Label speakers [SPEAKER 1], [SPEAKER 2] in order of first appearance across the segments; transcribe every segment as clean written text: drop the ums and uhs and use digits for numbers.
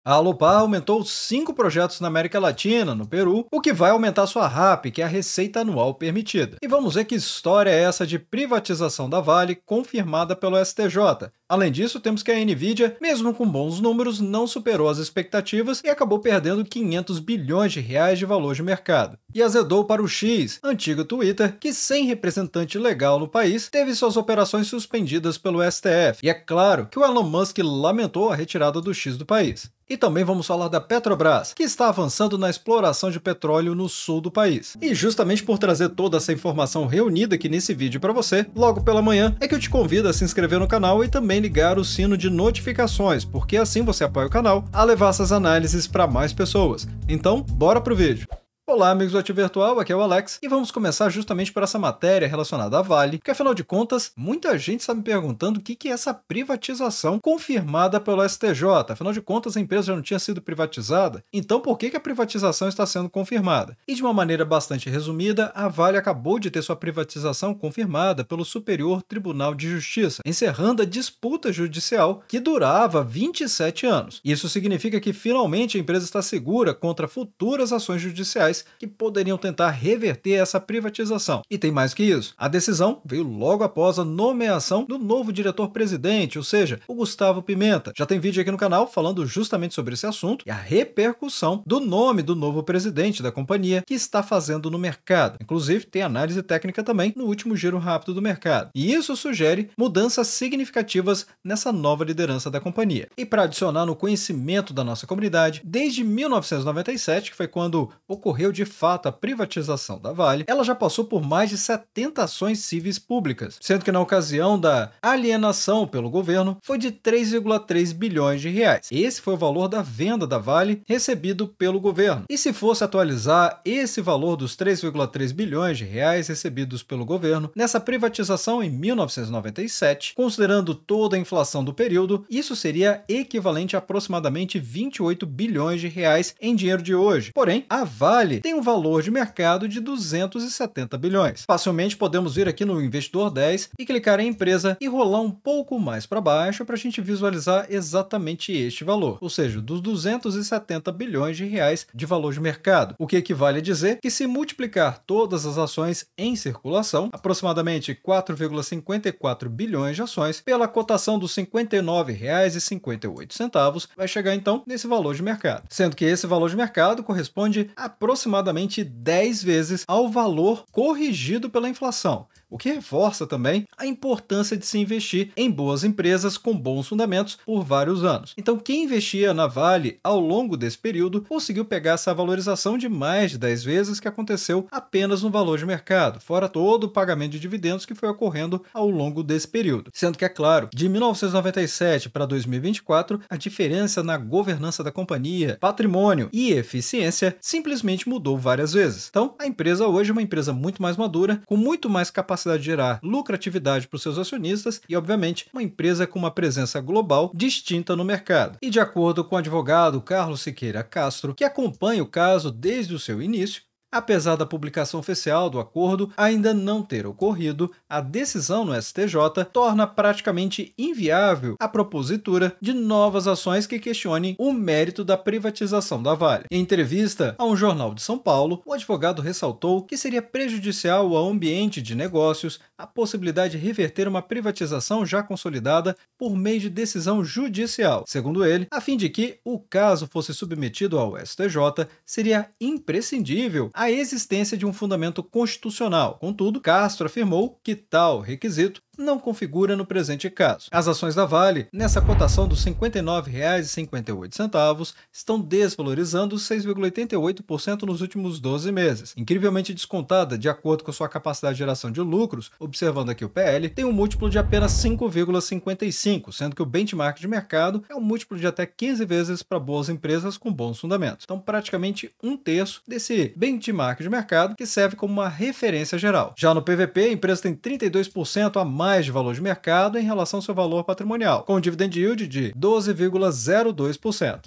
[SPEAKER 1] A Alupar aumentou 5 projetos na América Latina, no Peru, o que vai aumentar sua RAP, que é a receita anual permitida. E vamos ver que história é essa de privatização da Vale confirmada pelo STJ. Além disso, temos que a Nvidia, mesmo com bons números, não superou as expectativas e acabou perdendo 500 bilhões de reais de valor de mercado. E azedou para o X, antigo Twitter, que sem representante legal no país, teve suas operações suspendidas pelo STF. E é claro que o Elon Musk lamentou a retirada do X do país. E também vamos falar da Petrobras, que está avançando na exploração de petróleo no sul do país. E justamente por trazer toda essa informação reunida aqui nesse vídeo para você, logo pela manhã, é que eu te convido a se inscrever no canal e também ligar o sino de notificações, porque assim você apoia o canal a levar essas análises para mais pessoas. Então, bora pro vídeo! Olá amigos do Ativo Virtual, aqui é o Alex e vamos começar justamente por essa matéria relacionada à Vale, porque afinal de contas, muita gente está me perguntando o que é essa privatização confirmada pelo STJ. Afinal de contas, a empresa já não tinha sido privatizada, então por que a privatização está sendo confirmada? E de uma maneira bastante resumida, a Vale acabou de ter sua privatização confirmada pelo Superior Tribunal de Justiça, encerrando a disputa judicial que durava 27 anos. Isso significa que finalmente a empresa está segura contra futuras ações judiciais que poderiam tentar reverter essa privatização. E tem mais que isso. A decisão veio logo após a nomeação do novo diretor-presidente, ou seja, o Gustavo Pimenta. Já tem vídeo aqui no canal falando justamente sobre esse assunto e a repercussão do nome do novo presidente da companhia que está fazendo no mercado. Inclusive, tem análise técnica também no último giro rápido do mercado. E isso sugere mudanças significativas nessa nova liderança da companhia. E para adicionar no conhecimento da nossa comunidade, desde 1997, que foi quando ocorreu de fato a privatização da Vale, ela já passou por mais de 70 ações cíveis públicas, sendo que na ocasião da alienação pelo governo foi de 3,3 bilhões de reais. Esse foi o valor da venda da Vale recebido pelo governo. E se fosse atualizar esse valor dos 3,3 bilhões de reais recebidos pelo governo nessa privatização em 1997, considerando toda a inflação do período, isso seria equivalente a aproximadamente 28 bilhões de reais em dinheiro de hoje. Porém, a Vale tem um valor de mercado de 270 bilhões. Facilmente podemos vir aqui no Investidor 10 e clicar em empresa e rolar um pouco mais para baixo para a gente visualizar exatamente este valor, ou seja, dos 270 bilhões de reais de valor de mercado, o que equivale a dizer que se multiplicar todas as ações em circulação, aproximadamente 4,54 bilhões de ações, pela cotação dos R$ 59,58, vai chegar então nesse valor de mercado, sendo que esse valor de mercado corresponde a aproximadamente 10 vezes ao valor corrigido pela inflação, o que reforça também a importância de se investir em boas empresas com bons fundamentos por vários anos. Então, quem investia na Vale ao longo desse período conseguiu pegar essa valorização de mais de 10 vezes que aconteceu apenas no valor de mercado, fora todo o pagamento de dividendos que foi ocorrendo ao longo desse período. Sendo que, é claro, de 1997 para 2024, a diferença na governança da companhia, patrimônio e eficiência simplesmente mudou várias vezes. Então, a empresa hoje é uma empresa muito mais madura, com muito mais capacidade de gerar lucratividade para os seus acionistas e, obviamente, uma empresa com uma presença global distinta no mercado. E de acordo com o advogado Carlos Siqueira Castro, que acompanha o caso desde o seu início, apesar da publicação oficial do acordo ainda não ter ocorrido, a decisão no STJ torna praticamente inviável a propositura de novas ações que questionem o mérito da privatização da Vale. Em entrevista a um jornal de São Paulo, o advogado ressaltou que seria prejudicial ao ambiente de negócios a possibilidade de reverter uma privatização já consolidada por meio de decisão judicial. Segundo ele, a fim de que o caso fosse submetido ao STJ, seria imprescindível a existência de um fundamento constitucional. Contudo, Castro afirmou que tal requisito não configura no presente caso. As ações da Vale, nessa cotação dos R$ 59,58, estão desvalorizando 6,88% nos últimos 12 meses. Incrivelmente descontada, de acordo com sua capacidade de geração de lucros, observando aqui o PL, tem um múltiplo de apenas 5,55, sendo que o benchmark de mercado é um múltiplo de até 15 vezes para boas empresas com bons fundamentos. Então, praticamente um terço desse benchmark de mercado que serve como uma referência geral. Já no PVP, a empresa tem 32% a mais de valor de mercado em relação ao seu valor patrimonial, com um dividend yield de 12,02%.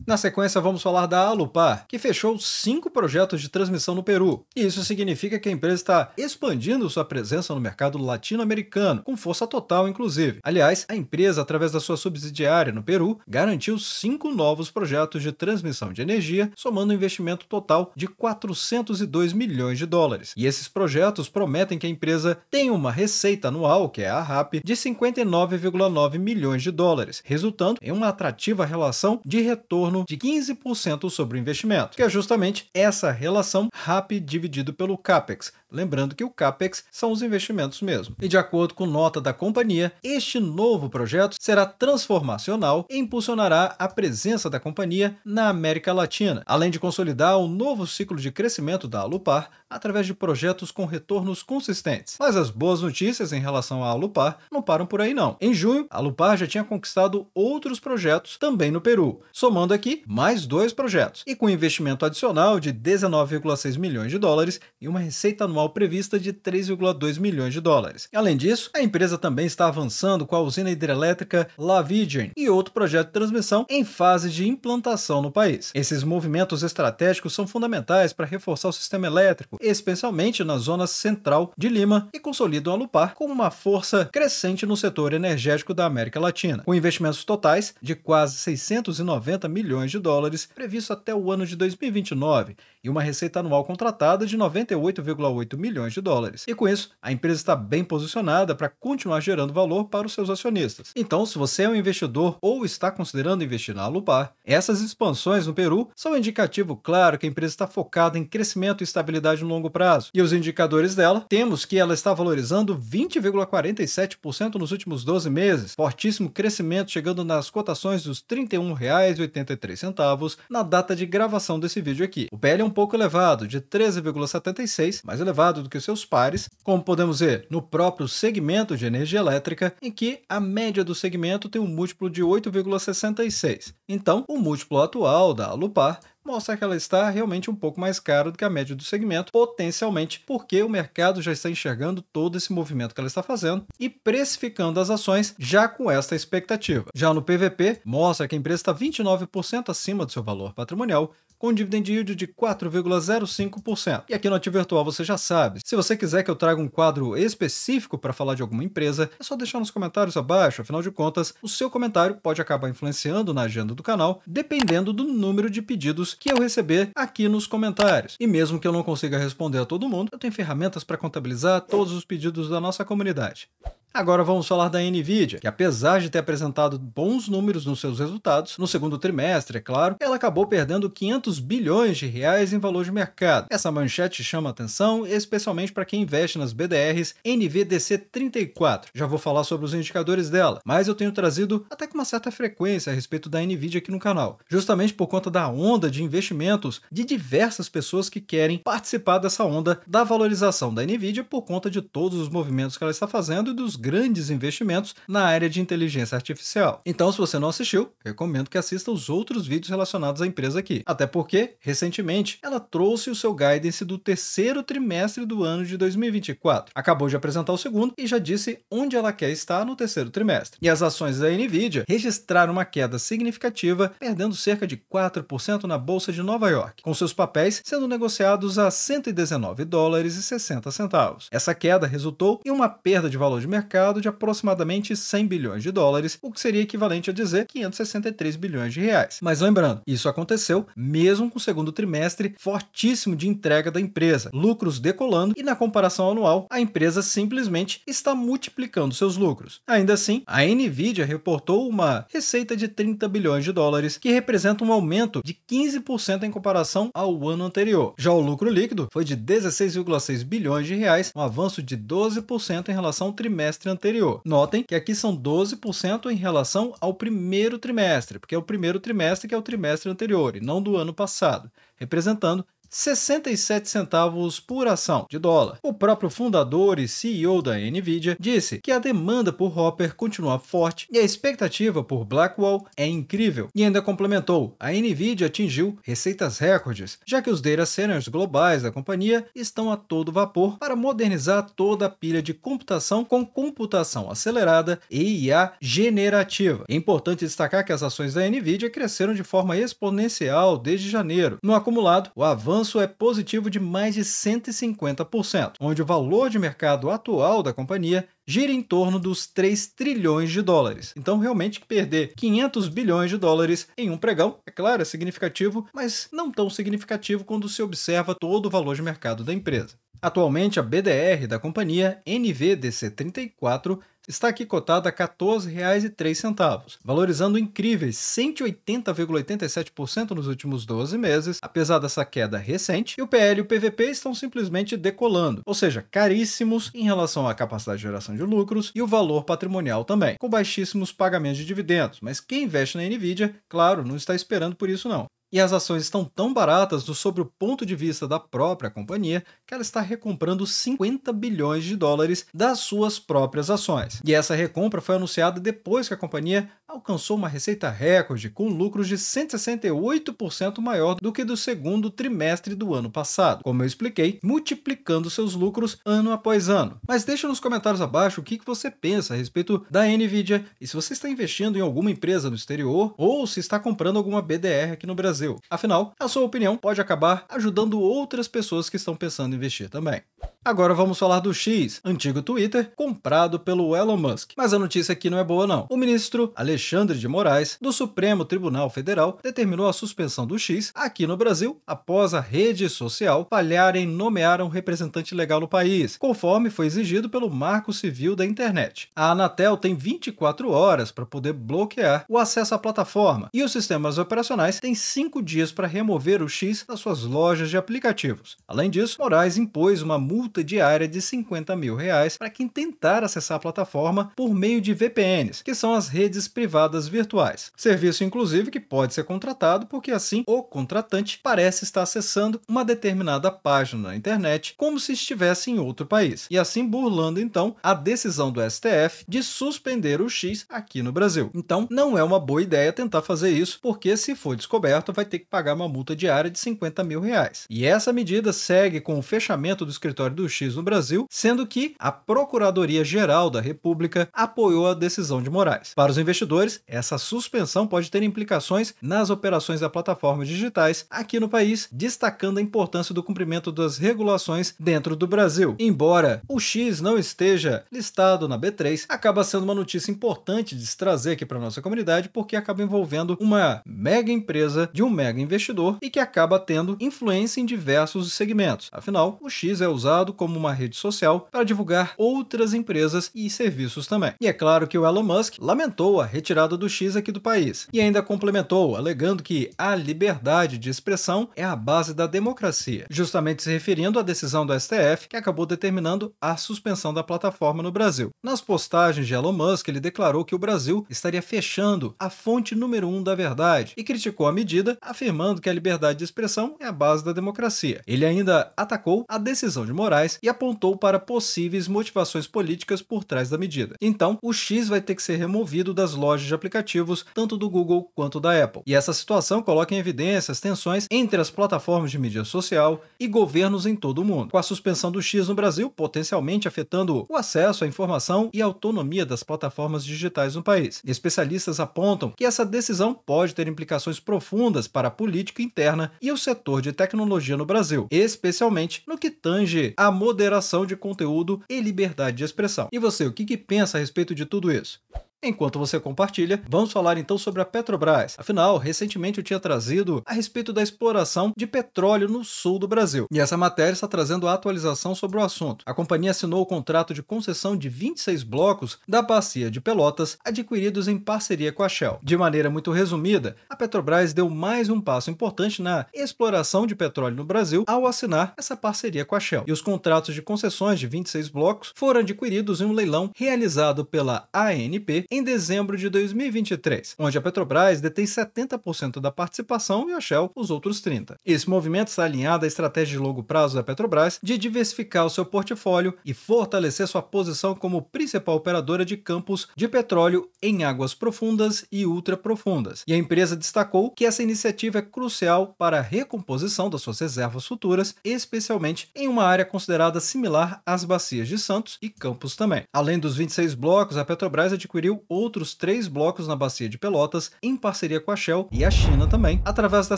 [SPEAKER 1] Na sequência, vamos falar da Alupar, que fechou 5 projetos de transmissão no Peru. E isso significa que a empresa está expandindo sua presença no mercado latino-americano, com força total, inclusive. Aliás, a empresa, através da sua subsidiária no Peru, garantiu 5 novos projetos de transmissão de energia, somando um investimento total de 402 milhões de dólares. E esses projetos prometem que a empresa tenha uma receita anual, que é a RAP, de 59,9 milhões de dólares, resultando em uma atrativa relação de retorno de 15% sobre o investimento, que é justamente essa relação RAP dividido pelo CAPEX. Lembrando que o CAPEX são os investimentos mesmo. E de acordo com nota da companhia, este novo projeto será transformacional e impulsionará a presença da companhia na América Latina, além de consolidar um novo ciclo de crescimento da Alupar através de projetos com retornos consistentes. Mas as boas notícias em relação à Alupar não param por aí não. Em junho, a Alupar já tinha conquistado outros projetos também no Peru, somando aqui mais 2 projetos, e com investimento adicional de 19,6 milhões de dólares e uma receita anual prevista de 3,2 milhões de dólares. Além disso, a empresa também está avançando com a usina hidrelétrica La Virgen e outro projeto de transmissão em fase de implantação no país. Esses movimentos estratégicos são fundamentais para reforçar o sistema elétrico, especialmente na zona central de Lima, e consolidam a Alupar como uma força crescente no setor energético da América Latina, com investimentos totais de quase 690 milhões de dólares previsto até o ano de 2029 e uma receita anual contratada de 98,8 milhões de dólares. E com isso, a empresa está bem posicionada para continuar gerando valor para os seus acionistas. Então, se você é um investidor ou está considerando investir na Alupar, essas expansões no Peru são um indicativo claro que a empresa está focada em crescimento e estabilidade no longo prazo. E os indicadores dela, temos que ela está valorizando 20,47% nos últimos 12 meses, fortíssimo crescimento chegando nas cotações dos R$ 31,83 na data de gravação desse vídeo aqui. O PL é um pouco elevado, de 13,76, mais elevado do que seus pares, como podemos ver no próprio segmento de energia elétrica, em que a média do segmento tem um múltiplo de 8,66. Então, o múltiplo atual da Alupar mostra que ela está realmente um pouco mais cara do que a média do segmento, potencialmente porque o mercado já está enxergando todo esse movimento que ela está fazendo e precificando as ações já com esta expectativa. Já no PVP, mostra que a empresa está 29% acima do seu valor patrimonial, com um dividend yield de 4,05%. E aqui no Ativo Virtual você já sabe, se você quiser que eu traga um quadro específico para falar de alguma empresa, é só deixar nos comentários abaixo, afinal de contas, o seu comentário pode acabar influenciando na agenda do canal, dependendo do número de pedidos que eu receber aqui nos comentários. E mesmo que eu não consiga responder a todo mundo, eu tenho ferramentas para contabilizar todos os pedidos da nossa comunidade. Agora vamos falar da Nvidia, que apesar de ter apresentado bons números nos seus resultados, no segundo trimestre, é claro, ela acabou perdendo 500 bilhões de reais em valor de mercado. Essa manchete chama atenção, especialmente para quem investe nas BDRs NVDC34. Já vou falar sobre os indicadores dela, mas eu tenho trazido até com uma certa frequência a respeito da Nvidia aqui no canal, justamente por conta da onda de investimentos de diversas pessoas que querem participar dessa onda da valorização da Nvidia por conta de todos os movimentos que ela está fazendo e dos grandes investimentos na área de inteligência artificial. Então, se você não assistiu, recomendo que assista os outros vídeos relacionados à empresa aqui. Até porque, recentemente, ela trouxe o seu guidance do terceiro trimestre do ano de 2024. Acabou de apresentar o segundo e já disse onde ela quer estar no terceiro trimestre. E as ações da Nvidia registraram uma queda significativa, perdendo cerca de 4% na Bolsa de Nova York, com seus papéis sendo negociados a $119,60. Essa queda resultou em uma perda de valor de mercado de aproximadamente 100 bilhões de dólares, o que seria equivalente a dizer 563 bilhões de reais. Mas lembrando, isso aconteceu mesmo com o segundo trimestre fortíssimo de entrega da empresa, lucros decolando e na comparação anual, a empresa simplesmente está multiplicando seus lucros. Ainda assim, a Nvidia reportou uma receita de 30 bilhões de dólares, que representa um aumento de 15% em comparação ao ano anterior. Já o lucro líquido foi de 16,6 bilhões de reais, um avanço de 12% em relação ao trimestre anterior. Notem que aqui são 12% em relação ao primeiro trimestre, porque é o primeiro trimestre que é o trimestre anterior e não do ano passado, representando 67 centavos por ação de dólar. O próprio fundador e CEO da Nvidia disse que a demanda por Hopper continua forte e a expectativa por Blackwell é incrível. E ainda complementou, a Nvidia atingiu receitas recordes, já que os data centers globais da companhia estão a todo vapor para modernizar toda a pilha de computação com computação acelerada e IA generativa. É importante destacar que as ações da Nvidia cresceram de forma exponencial desde janeiro. No acumulado, o avanço é positivo de mais de 150%, onde o valor de mercado atual da companhia gira em torno dos 3 trilhões de dólares. Então, realmente, perder 500 bilhões de dólares em um pregão, é claro, é significativo, mas não tão significativo quando se observa todo o valor de mercado da empresa. Atualmente, a BDR da companhia, NVDC34, está aqui cotada a R$ 14,03, valorizando incríveis 180,87% nos últimos 12 meses, apesar dessa queda recente, e o PL e o PVP estão simplesmente decolando, ou seja, caríssimos em relação à capacidade de geração de lucros e o valor patrimonial também, com baixíssimos pagamentos de dividendos, mas quem investe na Nvidia, claro, não está esperando por isso não. E as ações estão tão baratas sob o ponto de vista da própria companhia que ela está recomprando 50 bilhões de dólares das suas próprias ações. E essa recompra foi anunciada depois que a companhia alcançou uma receita recorde com lucros de 168% maior do que do segundo trimestre do ano passado, como eu expliquei, multiplicando seus lucros ano após ano. Mas deixa nos comentários abaixo o que você pensa a respeito da Nvidia e se você está investindo em alguma empresa no exterior ou se está comprando alguma BDR aqui no Brasil. Afinal, a sua opinião pode acabar ajudando outras pessoas que estão pensando em investir também. Agora vamos falar do X, antigo Twitter, comprado pelo Elon Musk. Mas a notícia aqui não é boa não. O ministro Alexandre de Moraes, do Supremo Tribunal Federal, determinou a suspensão do X aqui no Brasil após a rede social falhar em nomear um representante legal no país, conforme foi exigido pelo Marco Civil da Internet. A Anatel tem 24 horas para poder bloquear o acesso à plataforma e os sistemas operacionais têm 5 dias para remover o X das suas lojas de aplicativos. Além disso, Moraes impôs uma multa diária de R$ 50 mil para quem tentar acessar a plataforma por meio de VPNs, que são as redes privadas virtuais. Serviço, inclusive, que pode ser contratado porque assim o contratante parece estar acessando uma determinada página na internet como se estivesse em outro país, e assim burlando então a decisão do STF de suspender o X aqui no Brasil. Então, não é uma boa ideia tentar fazer isso, porque se for descoberto, vai ter que pagar uma multa diária de R$ 50 mil. E essa medida segue com o fechamento do escritório do X no Brasil, sendo que a Procuradoria-Geral da República apoiou a decisão de Moraes. Para os investidores, essa suspensão pode ter implicações nas operações da plataforma digitais aqui no país, destacando a importância do cumprimento das regulações dentro do Brasil. Embora o X não esteja listado na B3, acaba sendo uma notícia importante de se trazer aqui para a nossa comunidade, porque acaba envolvendo uma mega empresa de um mega investidor e que acaba tendo influência em diversos segmentos. Afinal, o X é usado como uma rede social para divulgar outras empresas e serviços também. E é claro que o Elon Musk lamentou a retirada do X aqui do país e ainda complementou, alegando que a liberdade de expressão é a base da democracia, justamente se referindo à decisão do STF que acabou determinando a suspensão da plataforma no Brasil. Nas postagens de Elon Musk, ele declarou que o Brasil estaria fechando a fonte número 1 da verdade e criticou a medida, afirmando que a liberdade de expressão é a base da democracia. Ele ainda atacou a decisão de Moraes e apontou para possíveis motivações políticas por trás da medida. Então, o X vai ter que ser removido das lojas de aplicativos, tanto do Google quanto da Apple. E essa situação coloca em evidência as tensões entre as plataformas de mídia social e governos em todo o mundo, com a suspensão do X no Brasil potencialmente afetando o acesso à informação e a autonomia das plataformas digitais no país. Especialistas apontam que essa decisão pode ter implicações profundas para a política interna e o setor de tecnologia no Brasil, especialmente no que tange à moderação de conteúdo e liberdade de expressão. E você, o que pensa a respeito de tudo isso? Enquanto você compartilha, vamos falar então sobre a Petrobras. Afinal, recentemente eu tinha trazido a respeito da exploração de petróleo no sul do Brasil. E essa matéria está trazendo a atualização sobre o assunto. A companhia assinou o contrato de concessão de 26 blocos da Bacia de Pelotas, adquiridos em parceria com a Shell. De maneira muito resumida, a Petrobras deu mais um passo importante na exploração de petróleo no Brasil ao assinar essa parceria com a Shell. E os contratos de concessões de 26 blocos foram adquiridos em um leilão realizado pela ANP em dezembro de 2023, onde a Petrobras detém 70% da participação e a Shell os outros 30%. Esse movimento está alinhado à estratégia de longo prazo da Petrobras de diversificar o seu portfólio e fortalecer sua posição como principal operadora de campos de petróleo em águas profundas e ultraprofundas. E a empresa destacou que essa iniciativa é crucial para a recomposição das suas reservas futuras, especialmente em uma área considerada similar às bacias de Santos e Campos também. Além dos 26 blocos, a Petrobras adquiriu outros 3 blocos na bacia de Pelotas, em parceria com a Shell e a China também, através da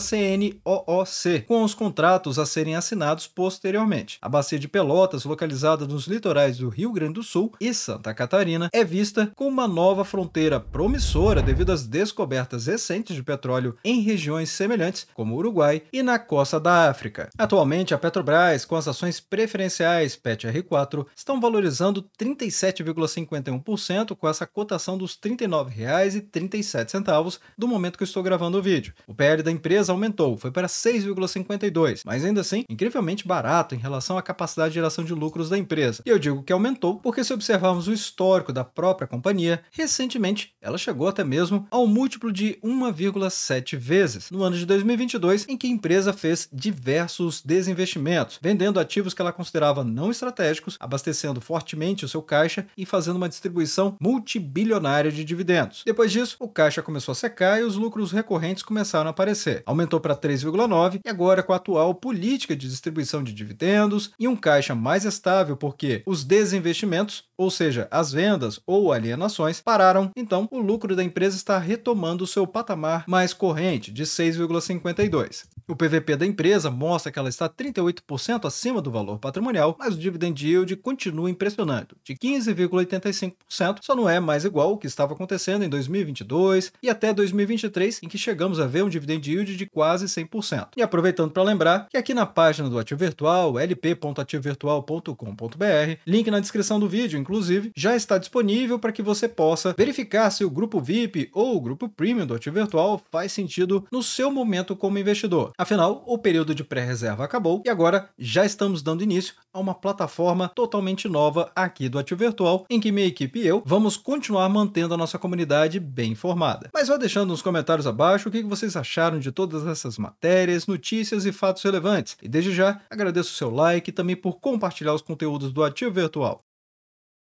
[SPEAKER 1] CNOOC, com os contratos a serem assinados posteriormente. A bacia de Pelotas, localizada nos litorais do Rio Grande do Sul e Santa Catarina, é vista como uma nova fronteira promissora devido às descobertas recentes de petróleo em regiões semelhantes, como o Uruguai e na costa da África. Atualmente, a Petrobras, com as ações preferenciais PET-R4, estão valorizando 37,51% com essa cotação dos R$ 39,37 do momento que eu estou gravando o vídeo. O PL da empresa aumentou, foi para 6,52, mas ainda assim, incrivelmente barato em relação à capacidade de geração de lucros da empresa. E eu digo que aumentou porque, se observarmos o histórico da própria companhia, recentemente ela chegou até mesmo ao múltiplo de 1,7 vezes, no ano de 2022, em que a empresa fez diversos desinvestimentos, vendendo ativos que ela considerava não estratégicos, abastecendo fortemente o seu caixa e fazendo uma distribuição multibilionária de dividendos. Depois disso, o caixa começou a secar e os lucros recorrentes começaram a aparecer. Aumentou para 3,9 e agora, com a atual política de distribuição de dividendos e um caixa mais estável porque os desinvestimentos, ou seja, as vendas ou alienações, pararam, então o lucro da empresa está retomando o seu patamar mais corrente, de 6,52. O PVP da empresa mostra que ela está 38% acima do valor patrimonial, mas o dividend yield continua impressionante, de 15,85%, só não é mais igual ao que estava acontecendo em 2022 e até 2023, em que chegamos a ver um dividend yield de quase 100%. E aproveitando para lembrar que aqui na página do Ativo Virtual, lp.ativovirtual.com.br, link na descrição do vídeo, inclusive, já está disponível para que você possa verificar se o grupo VIP ou o grupo Premium do Ativo Virtual faz sentido no seu momento como investidor. Afinal, o período de pré-reserva acabou e agora já estamos dando início a uma plataforma totalmente nova aqui do Ativo Virtual, em que minha equipe e eu vamos continuar mantendo a nossa comunidade bem informada. Mas vá deixando nos comentários abaixo o que vocês acharam de todas essas matérias, notícias e fatos relevantes. E desde já, agradeço o seu like e também por compartilhar os conteúdos do Ativo Virtual.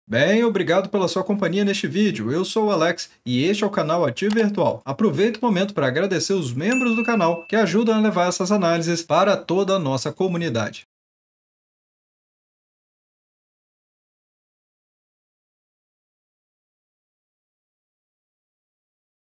[SPEAKER 1] Bem, obrigado pela sua companhia neste vídeo. Eu sou o Alex e este é o canal Ativo Virtual. Aproveito o momento para agradecer os membros do canal que ajudam a levar essas análises para toda a nossa comunidade.